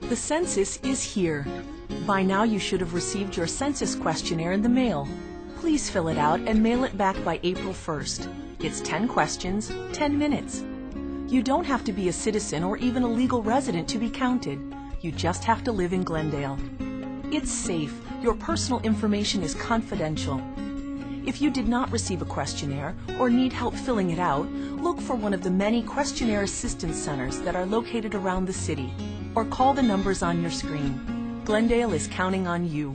The census is here. By now you should have received your census questionnaire in the mail. Please fill it out and mail it back by April 1st. It's 10 questions, 10 minutes. You don't have to be a citizen or even a legal resident to be counted. You just have to live in Glendale. It's safe. Your personal information is confidential. If you did not receive a questionnaire or need help filling it out, look for one of the many questionnaire assistance centers that are located around the city, or call the numbers on your screen. Glendale is counting on you.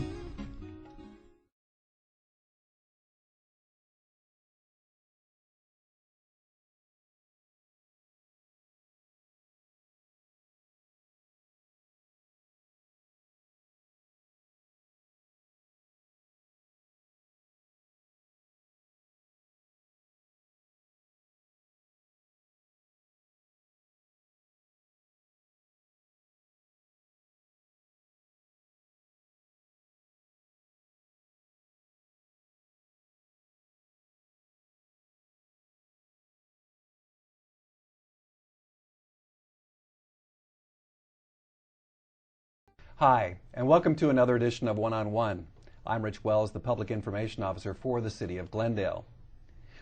Hi, and welcome to another edition of One-on-One. I'm Rich Wells, the Public Information Officer for the City of Glendale.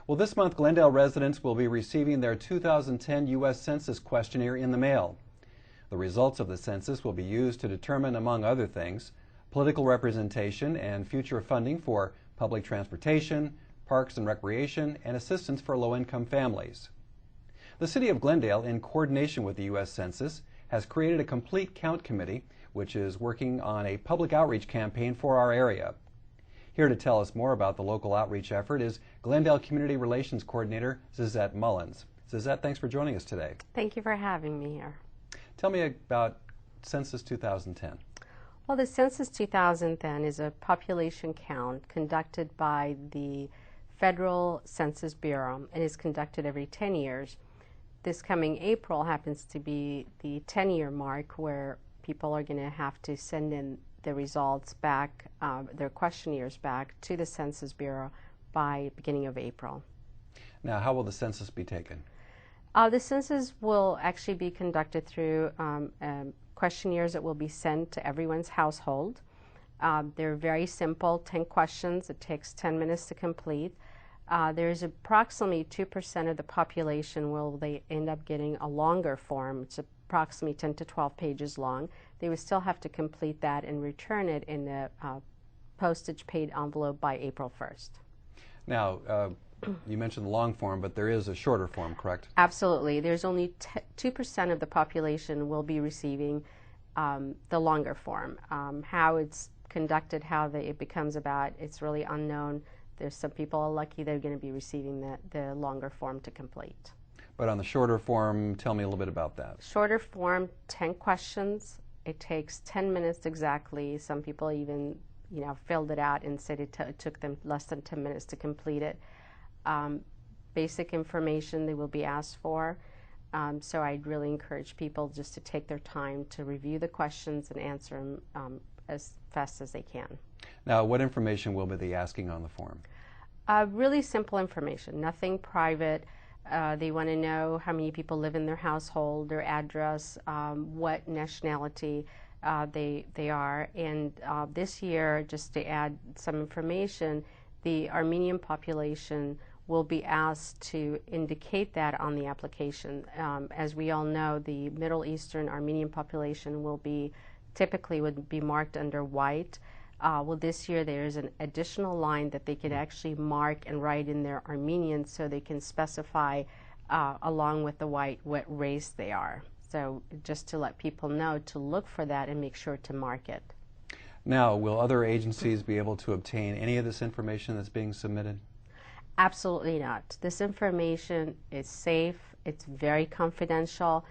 Well, this month, Glendale residents will be receiving their 2010 U.S. Census questionnaire in the mail. The results of the census will be used to determine, among other things, political representation and future funding for public transportation, parks and recreation, and assistance for low-income families. The City of Glendale, in coordination with the U.S. Census, has created a complete count committee which is working on a public outreach campaign for our area. Here to tell us more about the local outreach effort is Glendale Community Relations Coordinator Zizette Mullins. Zizette, thanks for joining us today. Thank you for having me here. Tell me about Census 2010. Well, the Census 2010 is a population count conducted by the Federal Census Bureau and is conducted every 10 years. This coming April happens to be the 10-year mark where people are going to have to send in the results back, their questionnaires back to the Census Bureau by beginning of April. Now, how will the census be taken? The census will actually be conducted through questionnaires that will be sent to everyone's household. They're very simple, 10 questions. It takes 10 minutes to complete. There's approximately 2% of the population will they end up getting a longer form. It's approximately 10 to 12 pages long. They would still have to complete that and return it in a postage paid envelope by April 1st. Now, you mentioned the long form, but there is a shorter form, correct? Absolutely. There's only 2% of the population will be receiving the longer form. How it's conducted, how it becomes about, it's really unknown. There's some people are lucky they're going to be receiving the longer form to complete. But on the shorter form, tell me a little bit about that. Shorter form, 10 questions. It takes 10 minutes exactly. Some people even, filled it out and said it took them less than 10 minutes to complete it. Basic information they will be asked for. So I'd really encourage people just to take their time to review the questions and answer them as fast as they can. Now, what information will they be asking on the form? Really simple information, nothing private. They want to know how many people live in their household, their address, what nationality they are. And this year, just to add some information, the Armenian population will be asked to indicate that on the application. As we all know, the Middle Eastern Armenian population will be typically would be marked under white. Well, this year there's an additional line that they can actually mark and write in their Armenian so they can specify along with the white what race they are. So just to let people know to look for that and make sure to mark it. Now, will other agencies be able to obtain any of this information that's being submitted? Absolutely not. This information is safe. It's very confidential.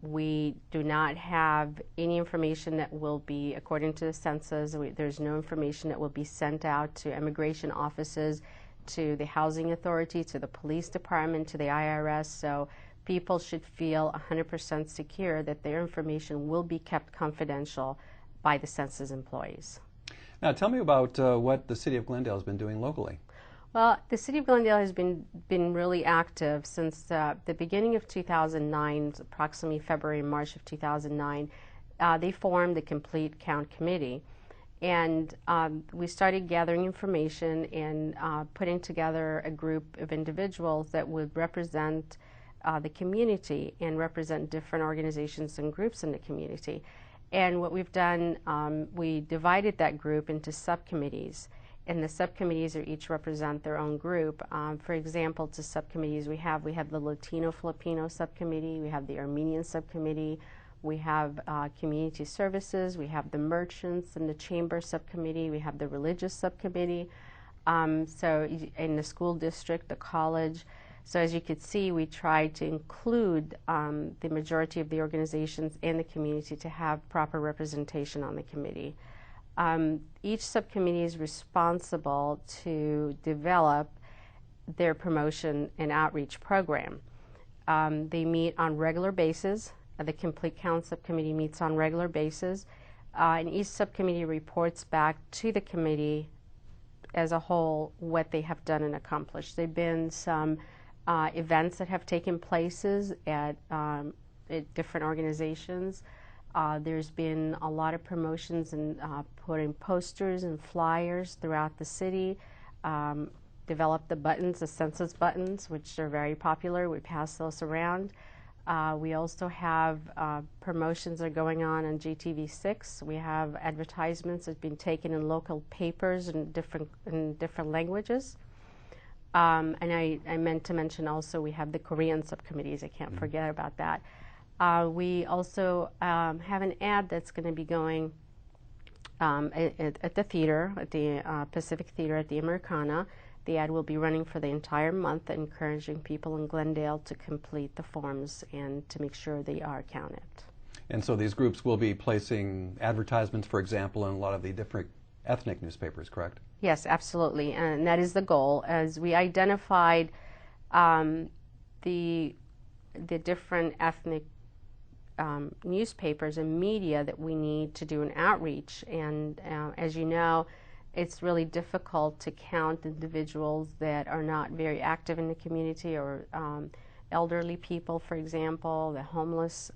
We do not have any information that will be, according to the census, there's no information that will be sent out to immigration offices, to the housing authority, to the police department, to the IRS. So people should feel 100% secure that their information will be kept confidential by the census employees. Now, tell me about what the City of Glendale has been doing locally. Well, the City of Glendale has been really active since the beginning of 2009, approximately February and March of 2009. they formed the Complete Count Committee. And we started gathering information and putting together a group of individuals that would represent the community and represent different organizations and groups in the community. And what we've done, we divided that group into subcommittees. And the subcommittees are each represent their own group. For example, to subcommittees we have the Latino-Filipino subcommittee, we have the Armenian subcommittee, we have community services, we have the merchants and the chamber subcommittee, we have the religious subcommittee, so in the school district, the college. So as you could see, we tried to include the majority of the organizations in the community to have proper representation on the committee. Each subcommittee is responsible to develop their promotion and outreach program. They meet on regular basis. The Complete Count Subcommittee meets on regular basis, and each subcommittee reports back to the committee as a whole what they have done and accomplished. There have been some events that have taken places at different organizations. There's been a lot of promotions and putting posters and flyers throughout the city. Developed the buttons, the census buttons, which are very popular. We pass those around. We also have promotions that are going on GTV6. We have advertisements that have been taken in local papers in different languages. And I meant to mention also we have the Korean subcommittees. I can't forget about that. We also have an ad that's going to be going at the theater, at the Pacific Theater at the Americana. The ad will be running for the entire month, encouraging people in Glendale to complete the forms and to make sure they are counted. And so these groups will be placing advertisements, for example, in a lot of the different ethnic newspapers, correct? Yes, absolutely, and that is the goal. As we identified the different ethnic newspapers and media that we need to do an outreach, and as you know, it's really difficult to count individuals that are not very active in the community, or elderly people, for example, the homeless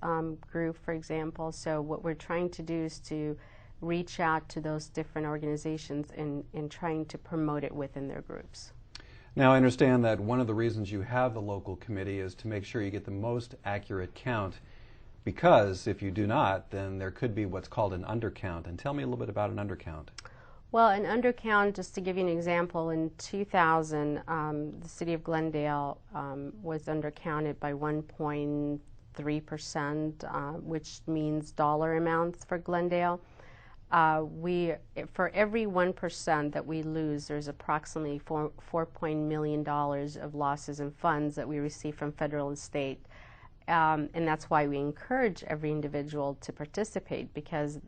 group, for example. So what we're trying to do is to reach out to those different organizations and trying to promote it within their groups. Now, I understand that one of the reasons you have the local committee is to make sure you get the most accurate count, because if you do not, then there could be what's called an undercount. And tell me a little bit about an undercount. Well, an undercount, just to give you an example, in 2000, the city of Glendale was undercounted by 1.3%, which means dollar amounts for Glendale. For every 1% that we lose, there's approximately $4 million of losses in funds that we receive from federal and state. And that's why we encourage every individual to participate, because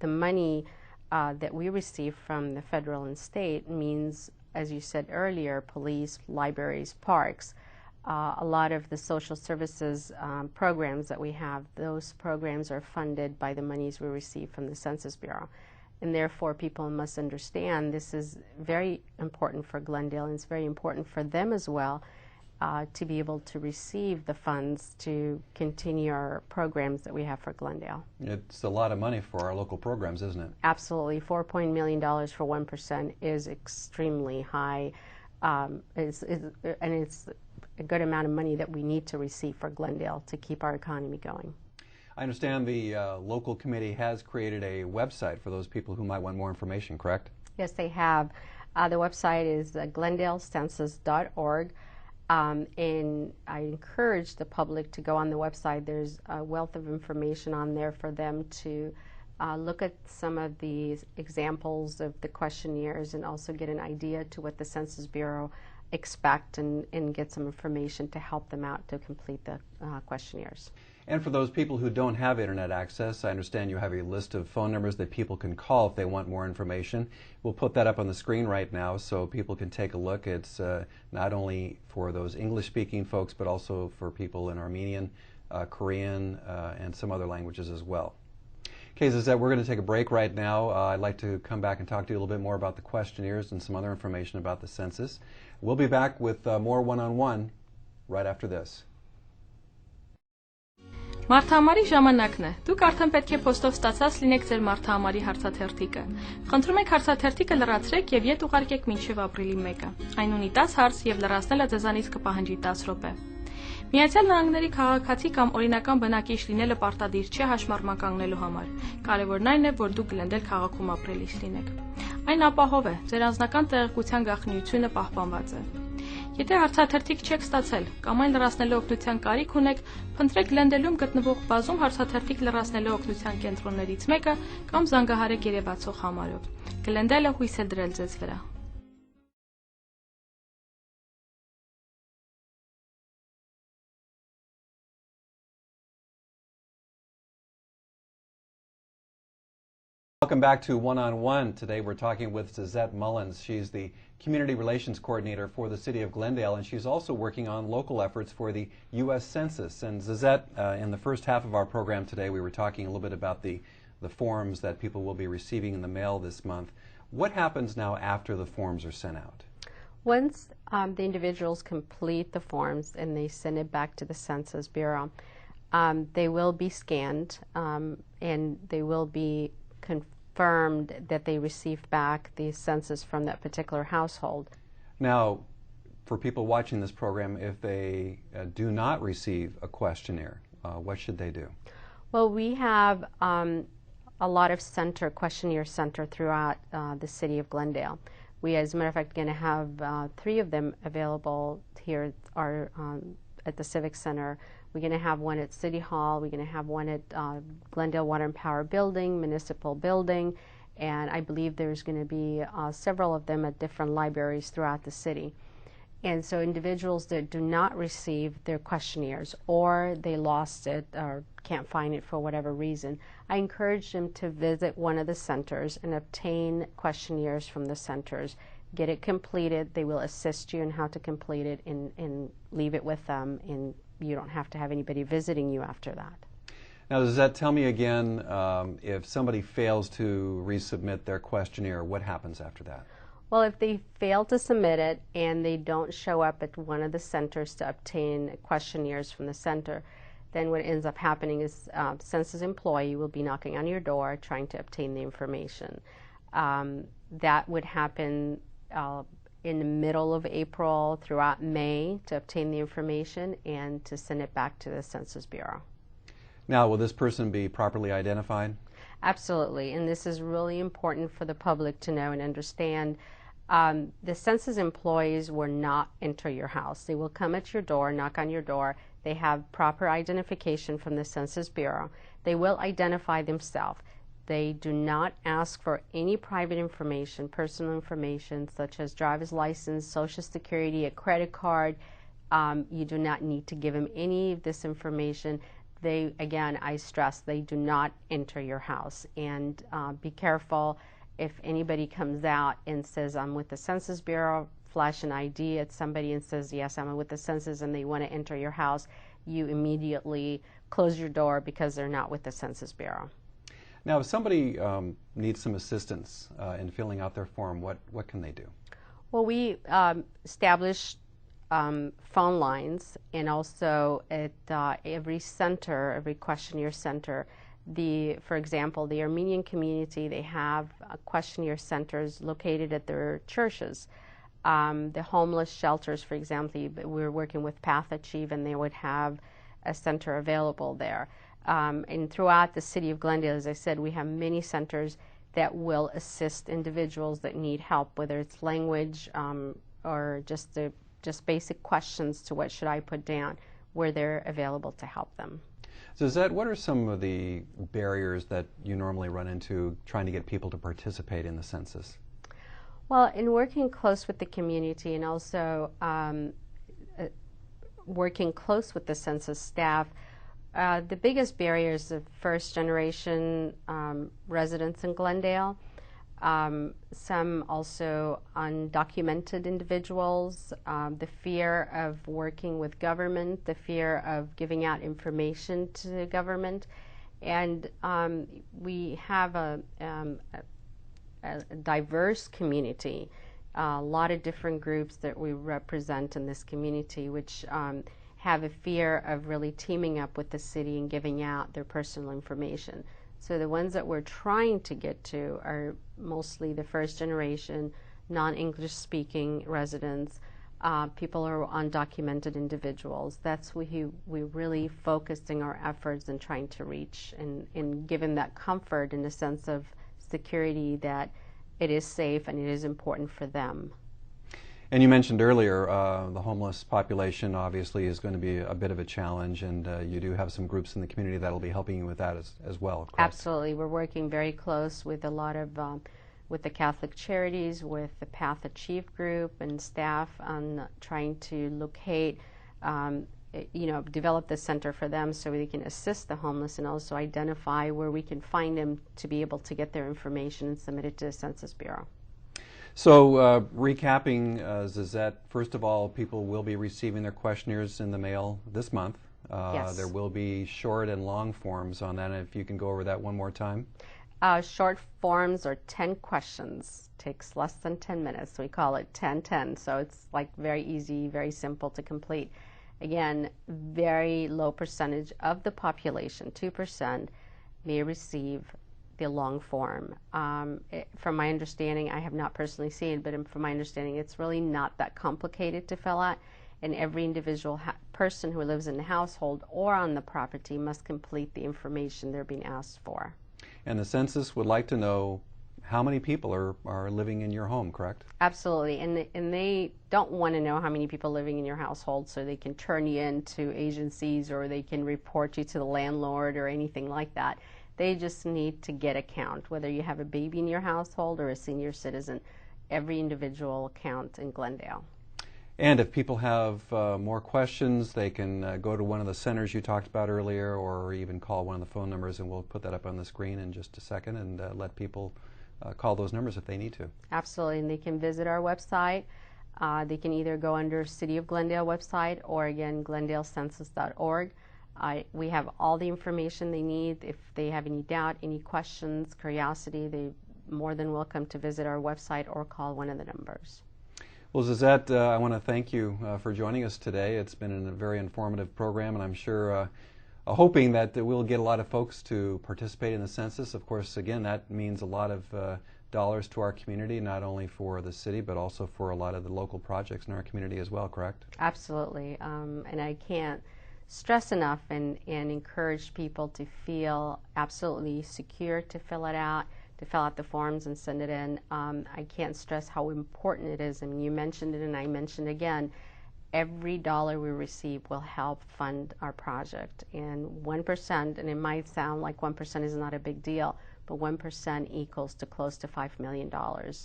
the money that we receive from the federal and state means, as you said earlier, police, libraries, parks. A lot of the social services programs that we have, those programs are funded by the monies we receive from the Census Bureau. And therefore, people must understand this is very important for Glendale, and it's very important for them as well, to be able to receive the funds to continue our programs that we have for Glendale. It's a lot of money for our local programs, isn't it? Absolutely. $4 million for 1% is extremely high, and it's a good amount of money that we need to receive for Glendale to keep our economy going. I understand the local committee has created a website for those people who might want more information, correct? Yes, they have. The website is glendalecensus.org. And I encourage the public to go on the website. There's a wealth of information on there for them to look at some of the examples of the questionnaires, and also get an idea to what the Census Bureau expect, and get some information to help them out to complete the questionnaires. And for those people who don't have internet access, I understand you have a list of phone numbers that people can call if they want more information. We'll put that up on the screen right now so people can take a look. It's not only for those English-speaking folks, but also for people in Armenian, Korean, and some other languages as well. Okay, Zizette, we're going to take a break right now. I'd like to come back and talk to you a little bit more about the questionnaires and some other information about the census. We'll be back with more one-on-one right after this. Մարդահամարի ժամանակն է։ Դուք արդեն պետք է փոստով ստացած լինեք ձեր մարդահամարի հարցաթերթիկը։ Խնդրում ենք հարցաթերթիկը լրացրեք եւ ետ ուղարկեք մինչեւ ապրիլի 1-ը։ Այն ունի 10 հարց եւ լրացնելը ձեզանից կպահանջի 10 րոպե։ Միացյալ Նահանգների քաղաքացի կամ օրինական բնակիչ լինելը պարտադիր չէ հաշմարման կանգնելու համար։ Կարևորն այն է, որ դուք Glendale քաղաքում ապրելիչ լինեք։ Այն ապահով է, ձեր անձնական տեղեկության գաղտնիությունը պահպանված է։ Եթե հարցաթերթիկ չեք ստացել կամ այն լրացնելու օգնության կարիք ունեք, փնտրեք Glendale-ում գտնվող բազում հարցաթերթիկ լրացնելու օգնության կենտրոններից մեկը կամ զանգահարեք երևացող համարով։ Glendale-ը հույս է դրել ձեզ վրա։ Welcome back to One-on-One. Today we're talking with Zizette Mullins. She's the Community Relations Coordinator for the City of Glendale, and she's also working on local efforts for the U.S. Census. And Zizette, in the first half of our program today, we were talking a little bit about the forms that people will be receiving in the mail this month. What happens now after the forms are sent out? Once the individuals complete the forms and they send it back to the Census Bureau, they will be scanned and they will be confirmed that they received back the census from that particular household. Now, for people watching this program, if they do not receive a questionnaire, what should they do? Well, we have a lot of questionnaire center throughout the city of Glendale. We, as a matter of fact, going to have 3 of them available here at the Civic Center. We're going to have one at City Hall. We're going to have one at Glendale Water and Power Building, Municipal Building, and I believe there's going to be several of them at different libraries throughout the city. And so individuals that do not receive their questionnaires or they lost it or can't find it for whatever reason, I encourage them to visit one of the centers and obtain questionnaires from the centers. Get it completed. They will assist you in how to complete it and leave it with them, and you don't have to have anybody visiting you after that. Now, Zizette, tell me again, if somebody fails to resubmit their questionnaire, what happens after that? Well, if they fail to submit it and they don't show up at one of the centers to obtain questionnaires from the center, then what ends up happening is Census employee will be knocking on your door trying to obtain the information. That would happen in the middle of April throughout May to obtain the information and to send it back to the Census Bureau. Now, will this person be properly identified? Absolutely, and this is really important for the public to know and understand. The Census employees will not enter your house. They will come at your door, knock on your door. They have proper identification from the Census Bureau. They will identify themselves. They do not ask for any private information, personal information, such as driver's license, Social Security, a credit card. You do not need to give them any of this information. They, again, I stress, they do not enter your house. And be careful if anybody comes out and says, I'm with the Census Bureau, flash an ID at somebody and says, yes, I'm with the Census, and they want to enter your house, you immediately close your door because they're not with the Census Bureau. Now, if somebody needs some assistance in filling out their form, what can they do? Well, we establish phone lines, and also at every center, every questionnaire center, for example, the Armenian community, they have questionnaire centers located at their churches. The homeless shelters, for example, we're working with Path Achieve, and they would have a center available there. And throughout the city of Glendale, as I said, we have many centers that will assist individuals that need help, whether it's language or just basic questions to what should I put down, where they're available to help them. So Zizette, what are some of the barriers that you normally run into trying to get people to participate in the census? Well, in working close with the community and also working close with the census staff, the biggest barriers of first-generation residents in Glendale, some also undocumented individuals, the fear of working with government, the fear of giving out information to the government, and we have a diverse community, a lot of different groups that we represent in this community, which have a fear of really teaming up with the city and giving out their personal information. So the ones that we're trying to get to are mostly the first generation, non-English speaking residents, people who are undocumented individuals. That's who we're really focusing our efforts and trying to reach, and give them that comfort and a sense of security that it is safe and it is important for them. And you mentioned earlier the homeless population obviously is going to be a bit of a challenge, and you do have some groups in the community that will be helping you with that as well, correct? Absolutely. We're working very close with a lot of with the Catholic Charities, with the Path Achieve group and staff on trying to locate, develop the center for them so we can assist the homeless and also identify where we can find them to be able to get their information and submit it to the Census Bureau. So recapping, Zizette, first of all, people will be receiving their questionnaires in the mail this month. Yes. There will be short and long forms on that. If you can go over that one more time. Short forms are 10 questions. Takes less than 10 minutes. We call it 10-10. So it's like very easy, very simple to complete. Again, very low percentage of the population, 2%, may receive the long form. From my understanding, I have not personally seen it, but from my understanding, it's really not that complicated to fill out, and every individual person who lives in the household or on the property must complete the information they're being asked for. And the census would like to know how many people are living in your home, correct? Absolutely, and they don't want to know how many people living in your household so they can turn you into agencies or they can report you to the landlord or anything like that. They just need to get a count, whether you have a baby in your household or a senior citizen. Every individual counts in Glendale. And if people have more questions, they can go to one of the centers you talked about earlier, or even call one of the phone numbers, and we'll put that up on the screen in just a second, and let people call those numbers if they need to. Absolutely, and they can visit our website. They can either go under City of Glendale website or again glendalecensus.org. We have all the information they need. If they have any doubt, any questions, curiosity, they're more than welcome to visit our website or call one of the numbers. Well, Zizette, I want to thank you for joining us today. It's been a very informative program, and I'm sure hoping that we'll get a lot of folks to participate in the census. Of course, again, that means a lot of dollars to our community, not only for the city, but also for a lot of the local projects in our community as well, correct? Absolutely, and I can't stress enough and encourage people to feel absolutely secure to fill it out, to fill out the forms and send it in. I can't stress how important it is. I mean, you mentioned it and I mentioned again, every dollar we receive will help fund our project. And 1%, and it might sound like 1% is not a big deal, but 1% equals to close to $5 million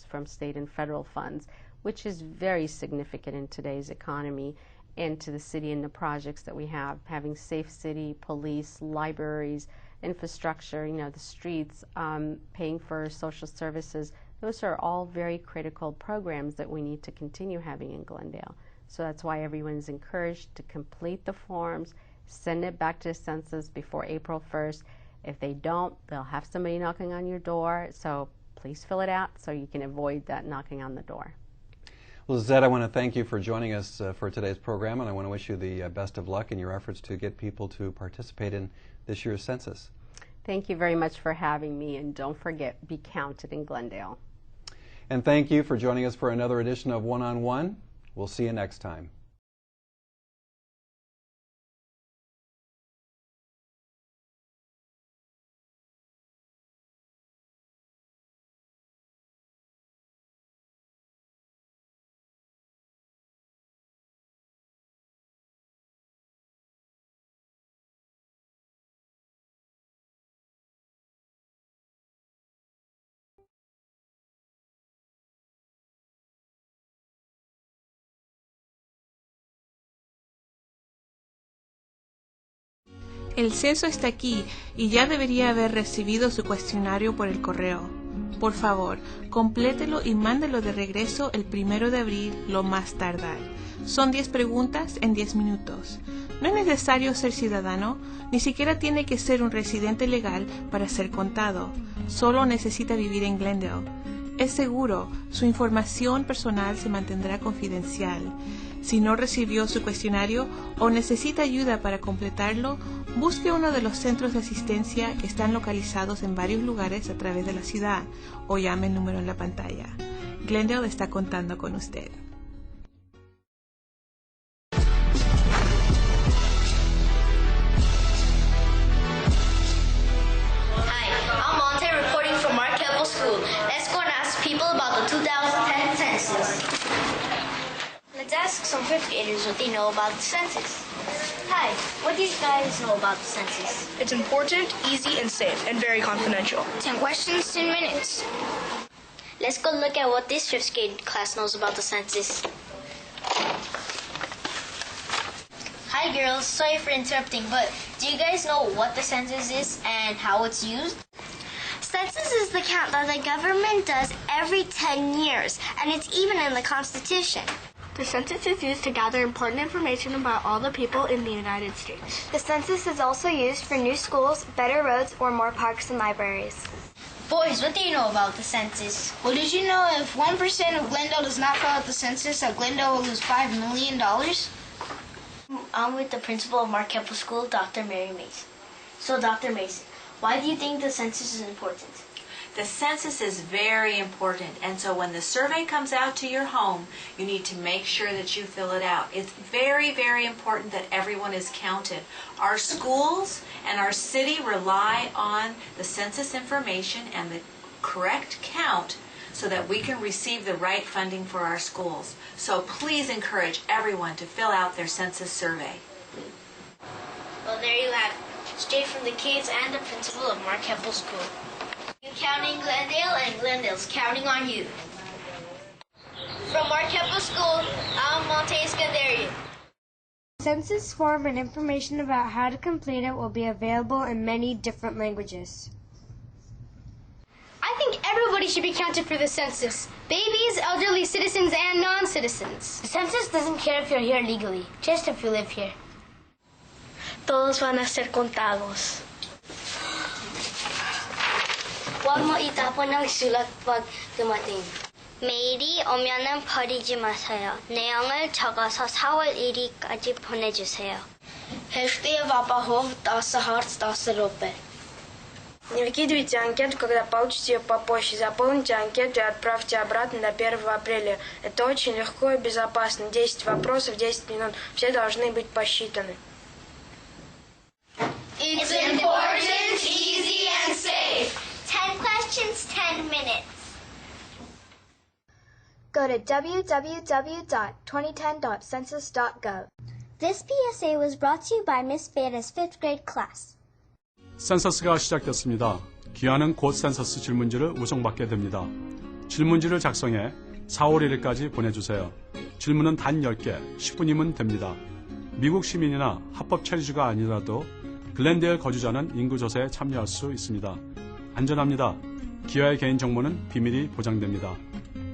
from state and federal funds, which is very significant in today's economy, and to the city and the projects that we have, having safe city, police, libraries, infrastructure, the streets, paying for social services. Those are all very critical programs that we need to continue having in Glendale. So that's why everyone's encouraged to complete the forms, send it back to the census before April 1st. If they don't, they'll have somebody knocking on your door. So please fill it out so you can avoid that knocking on the door. Well, Zizette, I want to thank you for joining us for today's program, and I want to wish you the best of luck in your efforts to get people to participate in this year's census. Thank you very much for having me, and don't forget, be counted in Glendale. And thank you for joining us for another edition of One on One. We'll see you next time. El censo está aquí y ya debería haber recibido su cuestionario por el correo. Por favor, complételo y mándelo de regreso el 1 de abril, lo más tardar. Son 10 preguntas en 10 minutos. No es necesario ser ciudadano, ni siquiera tiene que ser un residente legal para ser contado. Solo necesita vivir en Glendale. Es seguro, su información personal se mantendrá confidencial. Si no recibió su cuestionario o necesita ayuda para completarlo, busque uno de los centros de asistencia que están localizados en varios lugares a través de la ciudad o llame el número en la pantalla. Glendale está contando con usted. Let's ask some fifth graders what they know about the census. Hi, what do you guys know about the census? It's important, easy, and safe, and very confidential. 10 questions, 10 minutes. Let's go look at what this fifth grade class knows about the census. Hi girls, sorry for interrupting, but do you guys know what the census is and how it's used? Census is the count that the government does every 10 years, and it's even in the Constitution. The census is used to gather important information about all the people in the United States. The census is also used for new schools, better roads, or more parks and libraries. Boys, what do you know about the census? Well, did you know if 1% of Glendale does not fill out the census, that Glendale will lose $5 million? I'm with the principal of Marquette School, Dr. Mary Mason. So, Dr. Mason, why do you think the census is important? The census is very important, and so when the survey comes out to your home, you need to make sure that you fill it out. It's very, very important that everyone is counted. Our schools and our city rely on the census information and the correct count so that we can receive the right funding for our schools. So please encourage everyone to fill out their census survey. Well, there you have it. Straight from the kids and the principal of Marquette School. You're counting Glendale, and Glendale's counting on you. From Marquette School, I'm Monte Escandarian. Census form and information about how to complete it will be available in many different languages. I think everybody should be counted for the census. Babies, elderly citizens, and non-citizens. The census doesn't care if you're here legally, just if you live here. Todos van a ser contados. Huwag mo itapon ang sulat pag dumating. 메일이 오면은 버리지 마세요. 내용을 적어서 4월 1일까지 보내주세요. Хэвтээ вапахов таса харц таса рупе. Не выкидывайте анкету, когда получите ее по почте. Заполните анкету и отправьте обратно до 1 апреля. Это очень легко и безопасно. 10 вопросов, 10 минут. Все должны быть посчитаны. It's important, easy, and safe. 10 questions, 10 minutes. Go to www.2010.census.gov. This PSA was brought to you by Miss Vanna's 5th grade class. 센서스가 시작됐습니다. 귀하는 곧 센서스 질문지를 우송받게 됩니다. 질문지를 작성해 4월 1일까지 보내주세요. 질문은 단 10개, 10분이면 됩니다. 미국 시민이나 합법 체류주가 아니라도 글렌데일 거주자는 인구조사에 참여할 수 있습니다. 안전합니다. 기하의 개인정보는 비밀이 보장됩니다.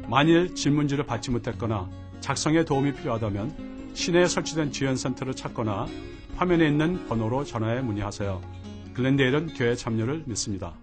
만일 질문지를 받지 못했거나 작성에 도움이 필요하다면 시내에 설치된 지원센터를 찾거나 화면에 있는 번호로 전화해 문의하세요. 글렌데일은 교회 참여를 믿습니다.